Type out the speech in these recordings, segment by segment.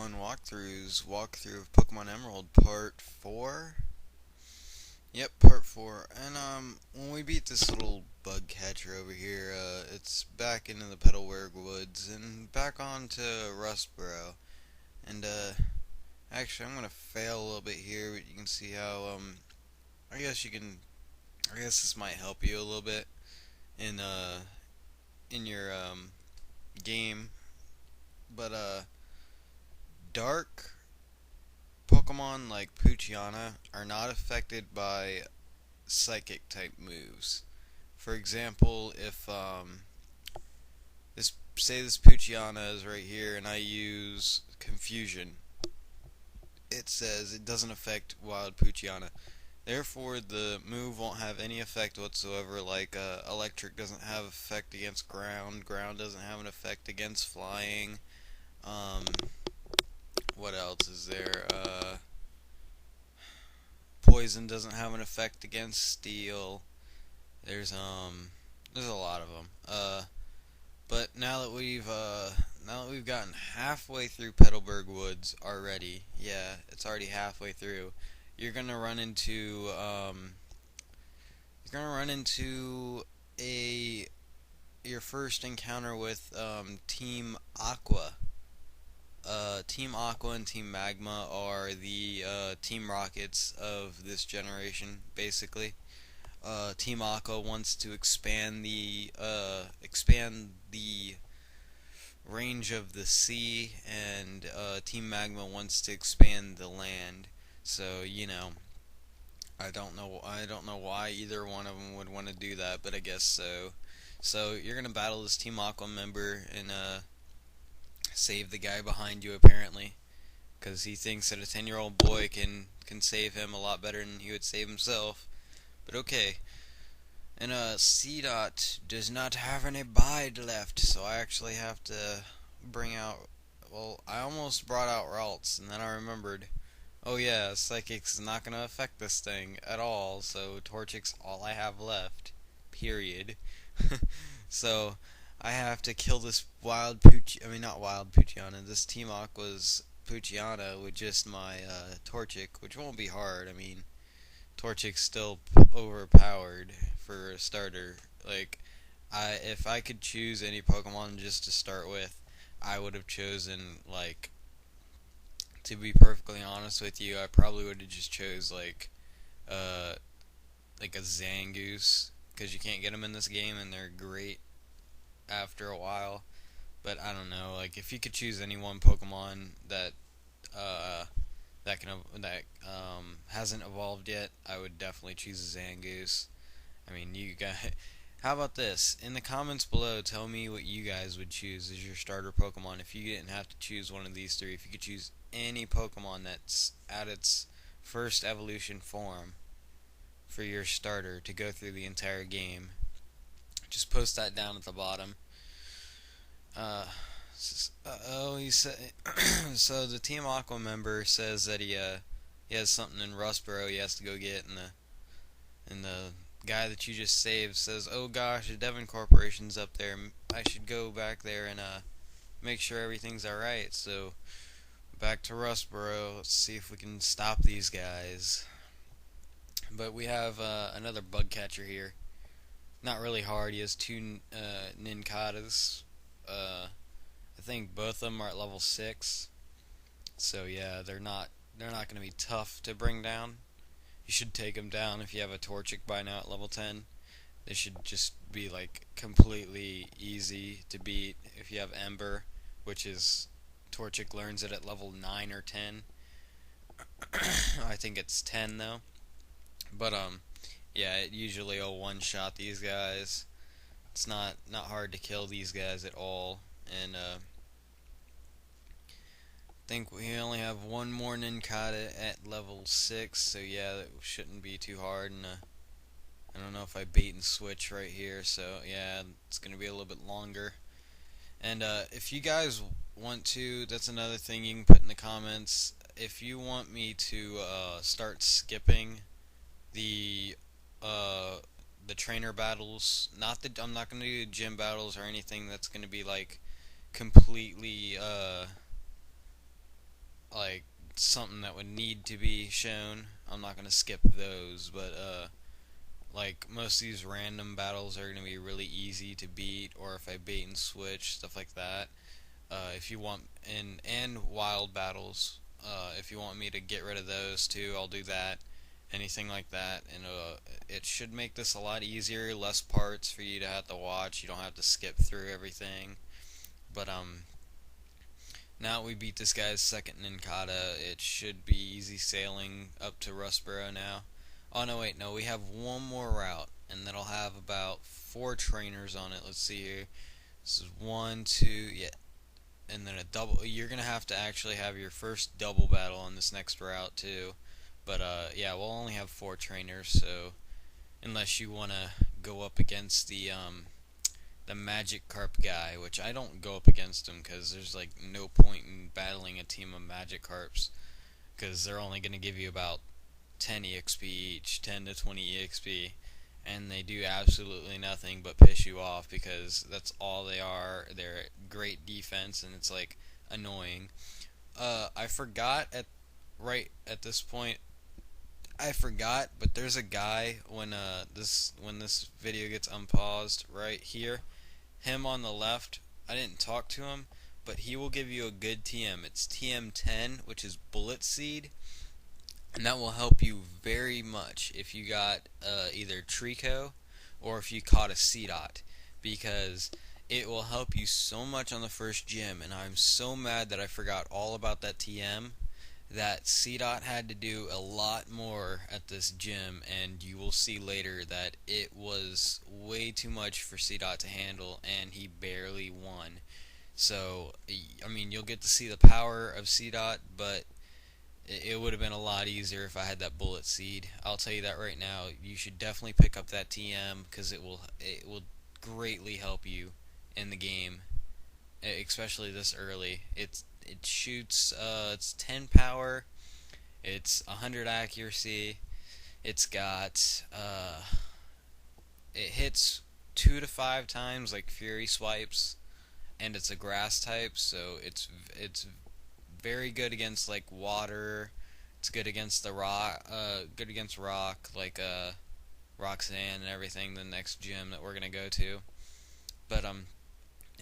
on walkthrough of Pokemon Emerald Part 4. Yep, Part 4. And when we beat this little bug catcher over here, it's back into the Petalburg woods and back on to Rustburo. And actually I'm gonna fail a little bit here, but you can see how I guess I guess this might help you a little bit in your game. But dark Pokemon like Poochyena are not affected by psychic type moves. For example, if this Poochyena is right here and I use Confusion, it says it doesn't affect Wild Poochyena. Therefore, the move won't have any effect whatsoever. Like Electric doesn't have effect against Ground. Ground doesn't have an effect against Flying. Um, what else is there? Poison doesn't have an effect against Steel. There's a lot of them. But now that we've gotten halfway through Petalburg Woods already, yeah, it's already halfway through. You're gonna run into a your first encounter with Team Aqua. Team Aqua and Team Magma are the Team Rockets of this generation, basically. Team Aqua wants to expand the range of the sea, and Team Magma wants to expand the land. So I don't know why either one of them would want to do that, but I guess so. So you're gonna battle this Team Aqua member and save the guy behind you apparently, because he thinks that a 10-year-old boy can save him a lot better than he would save himself. But okay. And C Dot does not have any bide left, so I actually have to bring out. Well, I almost brought out Ralts, and then I remembered. Oh yeah, Psychic's not gonna affect this thing at all, so Torchic's all I have left. Period. So I have to kill this not wild Poochyena, this Team Aqua's Poochyena with just my Torchic, which won't be hard. I mean, Torchic's still overpowered for a starter. Like, if I could choose any Pokemon just to start with, I would have chosen, like, to be perfectly honest with you, I probably would have just chose uh like a Zangoose, because you can't get them in this game and they're great after a while. But I don't know, like, if you could choose any one Pokemon uh that hasn't evolved yet, I would definitely choose a Zangoose. I mean, you guys. How about this? In the comments below, tell me what you guys would choose as your starter Pokemon if you didn't have to choose one of these three. If you could choose any Pokemon that's at its first evolution form for your starter to go through the entire game, just post that down at the bottom. He said. So the Team Aqua member says that he has something in Rustburo he has to go get, and the guy that you just saved says, "Oh gosh, the Devon Corporation's up there. I should go back there and make sure everything's all right." So back to Rustburo. Let's see if we can stop these guys. But we have another bug catcher here. Not really hard. He has two Ninkatas. I think both of them are at level 6. So yeah, they're not going to be tough to bring down. You should take them down if you have a Torchic by now at level 10. They should just be like completely easy to beat if you have Ember, which is Torchic learns it at level 9 or 10. I think it's 10 though. But yeah, it usually will one-shot these guys. It's not hard to kill these guys at all. And I think we only have one more Ninkata at level 6, so yeah, that shouldn't be too hard. And I don't know if I bait and switch right here, so yeah, it's going to be a little bit longer. And if you guys want to, that's another thing you can put in the comments. If you want me to start skipping the trainer battles, I'm not going to do gym battles or anything that's going to be like completely like something that would need to be shown. I'm not gonna skip those, but like most of these random battles are gonna be really easy to beat, or if I bait and switch stuff like that. If you want and wild battles, if you want me to get rid of those too, I'll do that. Anything like that, and it should make this a lot easier. Less parts for you to have to watch. You don't have to skip through everything. But now we beat this guy's second Ninkata. It should be easy sailing up to Rustburo now. Oh no, wait, no, we have one more route, and that'll have about 4 trainers on it. Let's see here. This is 1, 2, yeah, and then a double. You're gonna have to actually have your first double battle on this next route too. But yeah, we'll only have 4 trainers, so unless you wanna go up against the magic carp guy, which I don't go up against him because there's like no point in battling a team of magic carps because they're only gonna give you about 10 EXP each, 10 to 20 EXP, and they do absolutely nothing but piss you off because that's all they are. They're great defense, and it's like annoying. I forgot right at this point. I forgot, but there's a guy when this video gets unpaused right here. Him on the left. I didn't talk to him, but he will give you a good TM. It's TM10, which is bullet seed, and that will help you very much if you got either Trico or if you caught a C-Dot, because it will help you so much on the first gym, and I'm so mad that I forgot all about that TM. That C-Dot had to do a lot more at this gym, and you will see later that it was way too much for C-Dot to handle, and he barely won. So, I mean, you'll get to see the power of C-Dot, but it would have been a lot easier if I had that bullet seed. I'll tell you that right now. You should definitely pick up that TM because it will greatly help you in the game, especially this early. It shoots it's 10 power, it's 100 accuracy. It's got it hits 2 to 5 times like Fury swipes, and it's a grass type, so it's very good against like water. It's good against the rock, good against rock, like Roxanne and everything. The next gym that we're gonna go to, but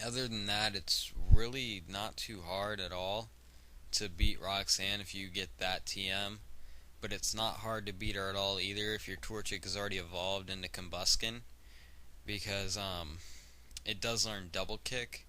other than that, it's really not too hard at all to beat Roxanne if you get that TM. But it's not hard to beat her at all either if your Torchic is already evolved into Combuskin, because it does learn double kick.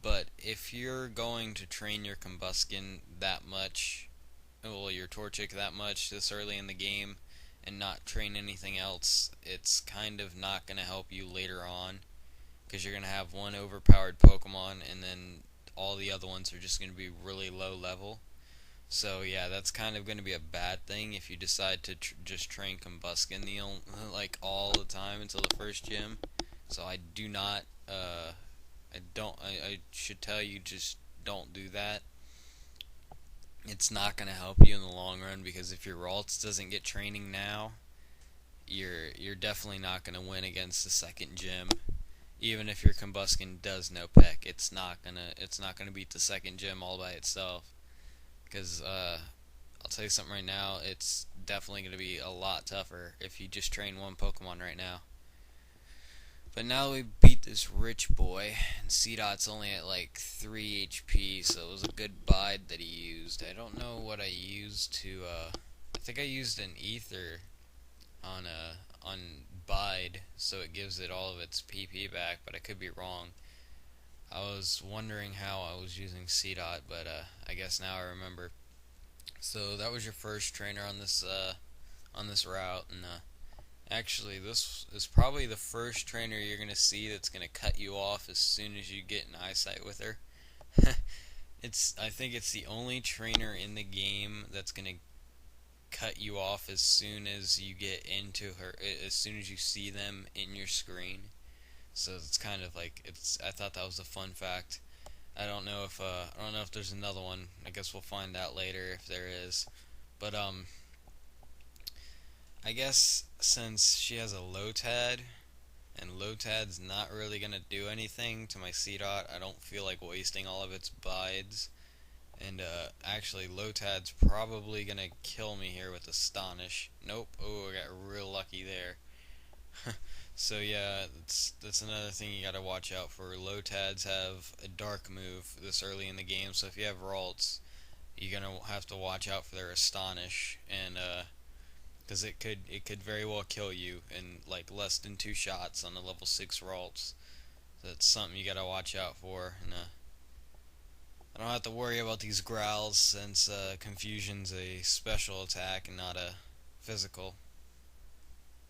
But if you're going to train your Combuskin that much, well, your Torchic that much this early in the game, and not train anything else, it's kind of not going to help you later on, because you're going to have one overpowered Pokemon, and then all the other ones are just going to be really low level. So yeah, that's kind of going to be a bad thing if you decide to just train Combuskin like all the time until the first gym. So I do not, I should tell you, just don't do that. It's not going to help you in the long run, because if your Ralts doesn't get training now, you're definitely not going to win against the second gym. Even if your Combuskin does no peck, it's not gonna beat the second gym all by itself. Because I'll tell you something right now, it's definitely gonna be a lot tougher if you just train one Pokemon right now. But now we beat this rich boy, and C-Dot's only at like 3 HP, so it was a good bide that he used. I don't know what I used to, I think I used an Ether on Bide, so it gives it all of its PP back, but I could be wrong. I was wondering how I was using C-Dot, but I guess now I remember. So that was your first trainer on this route, and actually this is probably the first trainer you're gonna see that's gonna cut you off as soon as you get in eyesight with her. I think it's the only trainer in the game that's gonna cut you off as soon as you get into her, as soon as you see them in your screen. So it's kind of like, I thought that was a fun fact. I don't know if there's another one. I guess we'll find out later if there is. But I guess since she has a Lotad, and Lotad's not really gonna do anything to my C-Dot, I don't feel like wasting all of its bides. And actually, Lotad's probably gonna kill me here with Astonish. Nope. Oh, I got real lucky there. So yeah, that's another thing you gotta watch out for. Lotads have a dark move this early in the game, so if you have Ralts, you're gonna have to watch out for their Astonish, and because it could very well kill you in like less than 2 shots on a level 6 Ralts. So that's something you gotta watch out for. And I don't have to worry about these growls since Confusion's a special attack and not a physical.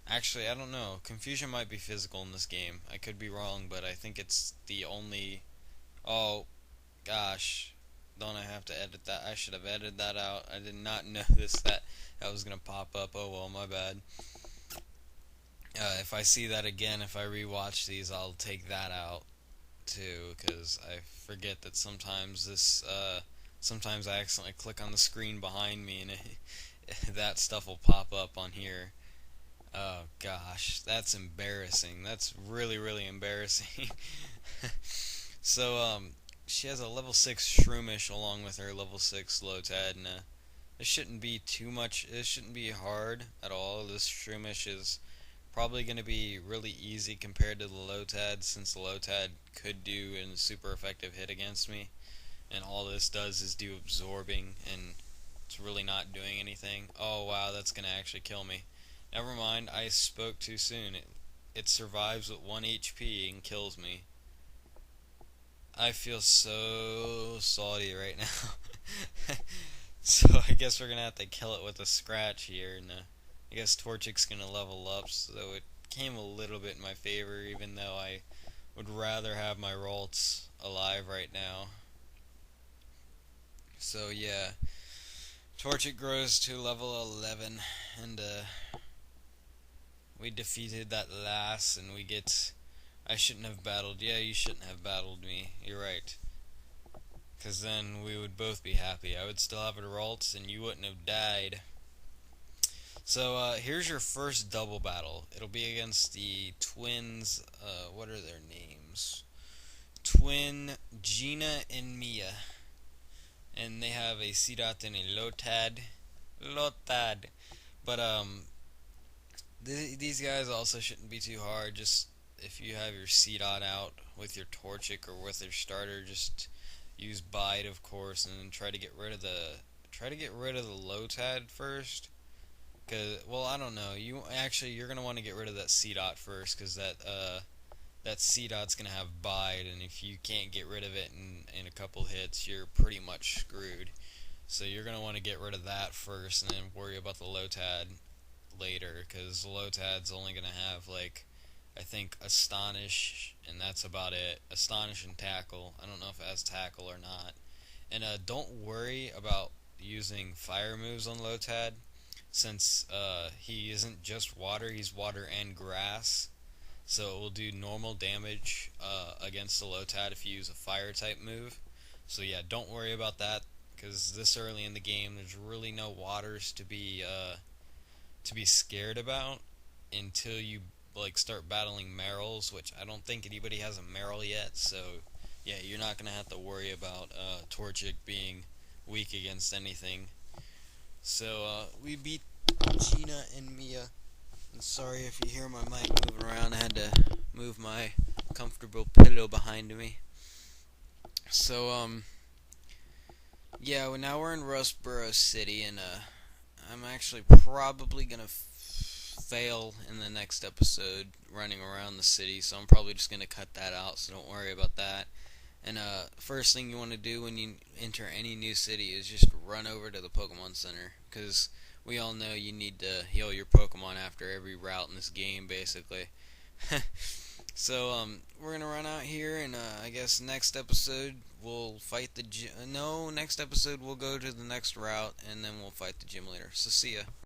Actually, I don't know. Confusion might be physical in this game. I could be wrong, but I think it's the only... Oh, gosh. Don't I have to edit that? I should have edited that out. I did not notice that was going to pop up. Oh well, my bad. If I see that again, if I rewatch these, I'll take that out too, because I forget that sometimes I accidentally click on the screen behind me and that stuff will pop up on here. Oh gosh, that's embarrassing. That's really, really embarrassing. So, she has a level 6 Shroomish along with her level 6 Lotad, and this shouldn't be too much, it shouldn't be hard at all. This Shroomish is probably going to be really easy compared to the Lotad, since the Lotad could do a super effective hit against me, and all this does is do absorbing, and it's really not doing anything. Oh wow, that's going to actually kill me. Never mind, I spoke too soon. It survives with 1 HP and kills me. I feel so salty right now. So I guess we're gonna have to kill it with a scratch here, and I guess Torchic's gonna level up, so it came a little bit in my favor, even though I would rather have my Ralts alive right now. So yeah, Torchic grows to level 11, and we defeated that last, and we get... I shouldn't have battled. Yeah, you shouldn't have battled me. You're right. Because then we would both be happy. I would still have a Ralts, and you wouldn't have died. So, here's your first double battle. It'll be against the twins, what are their names? Twin Gina and Mia. And they have a C-Dot and a Lotad. Lotad. But, these guys also shouldn't be too hard. Just, if you have your C-Dot out with your Torchic or with your starter, just use Bide, of course, and then try to get rid of the Lotad first. Cause, well, I don't know. You're gonna want to get rid of that C-Dot first, cause that C-Dot's gonna have Bide, and if you can't get rid of it in a couple hits, you're pretty much screwed. So you're gonna want to get rid of that first, and then worry about the Lotad later, cause the Lotad's only gonna have like, I think, Astonish, and that's about it. Astonish and Tackle. I don't know if it has Tackle or not. And don't worry about using fire moves on Lotad, since he isn't just water, he's water and grass. So it will do normal damage against the Lotad if you use a fire type move. So yeah, don't worry about that, because this early in the game there's really no waters to be scared about until you like start battling Merrills, which I don't think anybody has a Merrill yet. So yeah, you're not gonna have to worry about Torchic being weak against anything. So we beat Gina and Mia. And sorry if you hear my mic moving around. I had to move my comfortable pillow behind me. So yeah, well, now we're in Rustburo City, and I'm actually probably gonna fail in the next episode running around the city, so I'm probably just gonna cut that out. So don't worry about that. And first thing you want to do when you enter any new city is just run over to the Pokemon Center, because we all know you need to heal your Pokemon after every route in this game, basically. So we're gonna run out here, and I guess next episode we'll fight the next episode we'll go to the next route, and then we'll fight the gym leader. So see ya.